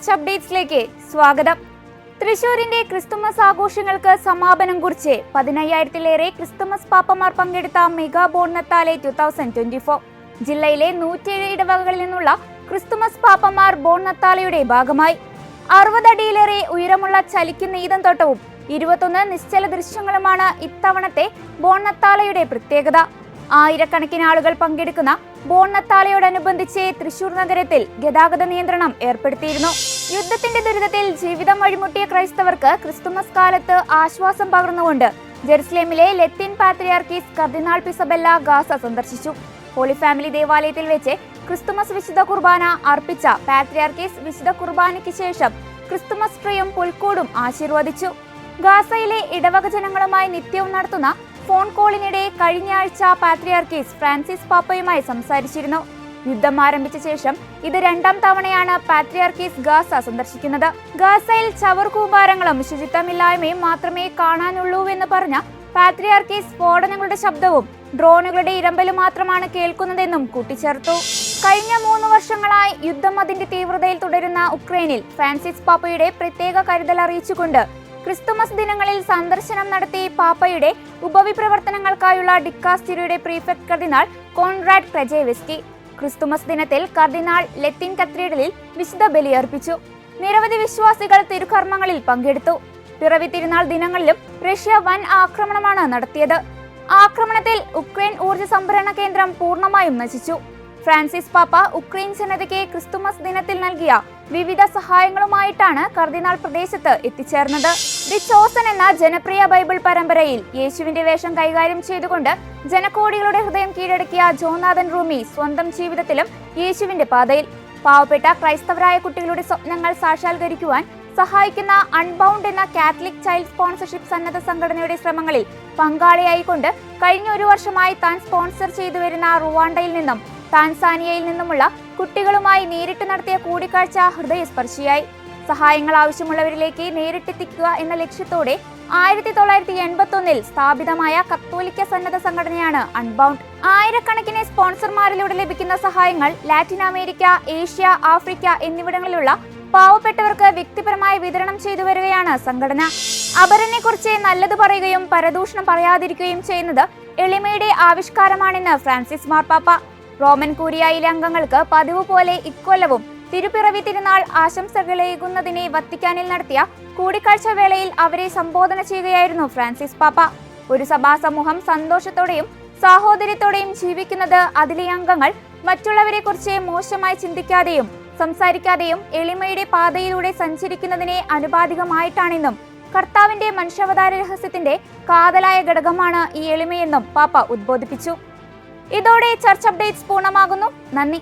Church അപ്ഡേറ്റ്സിലേക്ക് സ്വാഗതം. തൃശൂരിന്റെ Christmas ആഘോഷങ്ങൾക്ക് സമാപനം കുറിച്ച് 15,000-ലേറെ ക്രിസ്തുമസ് പാപ്പമാർ പങ്കെടുത്ത മെഗാ ബോൺനത്താലെ 2024 ജില്ലയിലെ 107 ഇടവകകളിൽ നിന്നുള്ള ക്രിസ്തുമസ് പാപ്പമാർ ബോൺനത്താലയുടെ ഭാഗമായി. 60 അടിയിലേറെ ഉയരമുള്ള ചലിക്കുന്ന ഈദംതോട്ടവും 21 നിശ്ചല ദൃശ്യങ്ങളുമാണ് ഇത്തവണത്തെ ബോൺനത്താലയുടെ പ്രത്യേകത. ആയിരക്കണക്കിന് ആളുകൾ പങ്കെടുക്കുന്ന ബോൺനത്താലയോടനുബന്ധിച്ച് തൃശൂർ നഗരത്തിൽ ഗതാഗത നിയന്ത്രണം ഏർപ്പെടുത്തിയിരുന്നു. യുദ്ധത്തിന്റെ ദുരിതത്തിൽ ജീവിതം വഴിമുട്ടിയ ക്രൈസ്തവർക്ക് ക്രിസ്തുമസ് കാലത്ത് ആശ്വാസം പകർന്നുകൊണ്ട് ജെറുസലേമിലെ ലത്തീൻ പാത്രിയാർക്കീസ് കർദിനാൾ പിസബെല്ല ഗാസ സന്ദർശിച്ചു. ഹോളി ഫാമിലി ദേവാലയത്തിൽ വെച്ച് ക്രിസ്തുമസ് വിശുദ്ധ കുർബാന അർപ്പിച്ച പാത്രിയാർക്കീസ് വിശുദ്ധ കുർബാനയ്ക്ക് ശേഷം ക്രിസ്തുമസ് ട്രീയും പുൽക്കൂടും ആശീർവദിച്ചു. ഗാസയിലെ ഇടവക ജനങ്ങളുമായി നിത്യവും നടത്തുന്ന ഫോൺ കോളിനിടെ കഴിഞ്ഞ ആഴ്ച പാത്രിയാർക്കീസ് ഫ്രാൻസിസ് പാപ്പയുമായി സംസാരിച്ചിരുന്നു. യുദ്ധം ആരംഭിച്ച ശേഷം ഇത് 2ാം തവണയാണ് പാത്രിയാർക്കീസ് ഗാസ സന്ദർശിക്കുന്നത്. ഗാസയിൽ ചവർ കൂമ്പാരങ്ങളും ശുചിത്വമില്ലായ്മയും മാത്രമേ കാണാനുള്ളൂവെന്ന് പറഞ്ഞ പാത്രിയാർക്കീസ് സ്ഫോടനങ്ങളുടെ ശബ്ദവും ഡ്രോണുകളുടെ ഇരമ്പലും മാത്രമാണ് കേൾക്കുന്നതെന്നും കൂട്ടിച്ചേർത്തു. കഴിഞ്ഞ 3 വർഷങ്ങളായി യുദ്ധം അതിന്റെ തീവ്രതയിൽ തുടരുന്ന ഉക്രൈനിൽ ഫ്രാൻസിസ് പാപ്പയുടെ പ്രത്യേക കരുതൽ അറിയിച്ചുകൊണ്ട് ക്രിസ്തുമസ് ദിനങ്ങളിൽ സന്ദർശനം നടത്തി പാപ്പയുടെ ഉപവിപ്രവർത്തനങ്ങൾക്കായുള്ള ഡിക്കാസ്റ്ററിയുടെ പ്രീഫെക്ട് കർദിനാൾ കോൺറാഡ് ക്രജേവ്സ്കി ക്രിസ്തുമസ് ദിനത്തിൽ കർദിനാൾ ലത്തീൻ കത്തീഡ്രലിൽ വിശുദ്ധ ബലിയർപ്പിച്ചു. നിരവധി വിശ്വാസികൾ തിരുക്കർമ്മങ്ങളിൽ പങ്കെടുത്തു. പിറവി തിരുനാൾ ദിനങ്ങളിലും റഷ്യ വൻ ആക്രമണമാണ് നടത്തിയത്. ആക്രമണത്തിൽ ഉക്രൈൻ ഊർജ്ജ സംഭരണ കേന്ദ്രം പൂർണ്ണമായും നശിച്ചു. ഫ്രാൻസിസ് പാപ്പ ഉക്രൈൻ ജനതയ്ക്ക് ക്രിസ്തുമസ് ദിനത്തിൽ നൽകിയ വിവിധ സഹായങ്ങളുമായിട്ടാണ് കർദിനാൾ പ്രദേശത്ത് എത്തിച്ചേർന്നത്. ദി ചോസൻ എന്ന ജനപ്രിയ ബൈബിൾ പരമ്പരയിൽ യേശുവിന്റെ വേഷം കൈകാര്യം ചെയ്തുകൊണ്ട് ജനകോടികളുടെ ഹൃദയം കീഴടക്കിയ ജോനാഥൻ റൂമി സ്വന്തം ജീവിതത്തിലും യേശുവിന്റെ പാതയിൽ. പാവപ്പെട്ട ക്രൈസ്തവരായ കുട്ടികളുടെ സ്വപ്നങ്ങൾ സാക്ഷാത്കരിക്കുവാൻ സഹായിക്കുന്ന അൺബൗണ്ട് എന്ന കാത്തലിക് ചൈൽഡ് സ്പോൺസർഷിപ്പ് സന്നദ്ധ സംഘടനയുടെ ശ്രമങ്ങളിൽ പങ്കാളിയായിക്കൊണ്ട് കഴിഞ്ഞ 1 വർഷമായി താൻ സ്പോൺസർ ചെയ്തു വരുന്ന റുവാണ്ടയിൽ നിന്നും താൻസാനിയയിൽ നിന്നുമുള്ള കുട്ടികളുമായി നേരിട്ട് നടത്തിയ കൂടിക്കാഴ്ച ഹൃദയസ്പർശിയായി. സഹായങ്ങൾ ആവശ്യമുള്ളവരിലേക്ക് നേരിട്ടെത്തിക്കുക എന്ന ലക്ഷ്യത്തോടെ 1981 സ്ഥാപിതമായ കത്തോലിക്ക സന്നദ്ധ സംഘടനയാണ് അൺബൗണ്ട്. ആയിരക്കണക്കിന് സ്പോൺസർമാരിലൂടെ ലഭിക്കുന്ന സഹായങ്ങൾ ലാറ്റിൻ അമേരിക്ക, ഏഷ്യ, ആഫ്രിക്ക എന്നിവിടങ്ങളിലുള്ള പാവപ്പെട്ടവർക്ക് വ്യക്തിപരമായി വിതരണം ചെയ്തു വരികയാണ് സംഘടന. അപരനെ കുറിച്ച് നല്ലത് പറയുകയും പരദൂഷണം പറയാതിരിക്കുകയും ചെയ്യുന്നത് എളിമയുടെ ആവിഷ്കാരമാണെന്ന് ഫ്രാൻസിസ് മാർപ്പാപ്പ. റോമൻ കൂരിയായിലെ അംഗങ്ങൾക്ക് പതിവ് പോലെ ഇക്കൊല്ലവും തിരുപ്പിറവി തിരുനാൾ ആശംസകളേകുന്നതിനെ വത്തിക്കാനിൽ നടത്തിയ കൂടിക്കാഴ്ച വേളയിൽ അവരെ സംബോധന ചെയ്യുകയായിരുന്നു ഫ്രാൻസിസ് പാപ്പ. ഒരു സഭാ സമൂഹം സന്തോഷത്തോടെയും സാഹോദര്യത്തോടെയും ജീവിക്കുന്നത് അതിലെ അംഗങ്ങൾ മറ്റുള്ളവരെ കുറിച്ച് മോശമായി ചിന്തിക്കാതെയും സംസാരിക്കാതെയും എളിമയുടെ പാതയിലൂടെ സഞ്ചരിക്കുന്നതിനെ അനുപാതികമായിട്ടാണെന്നും കർത്താവിന്റെ മനുഷ്യാവതാര രഹസ്യത്തിന്റെ കാതലായ ഘടകമാണ് ഈ എളിമയെന്നും പാപ്പ ഉദ്ബോധിപ്പിച്ചു. ഇതോടെ ചർച്ച് അപ്ഡേറ്റ്സ് പൂർണ്ണമാകുന്നു. നന്ദി.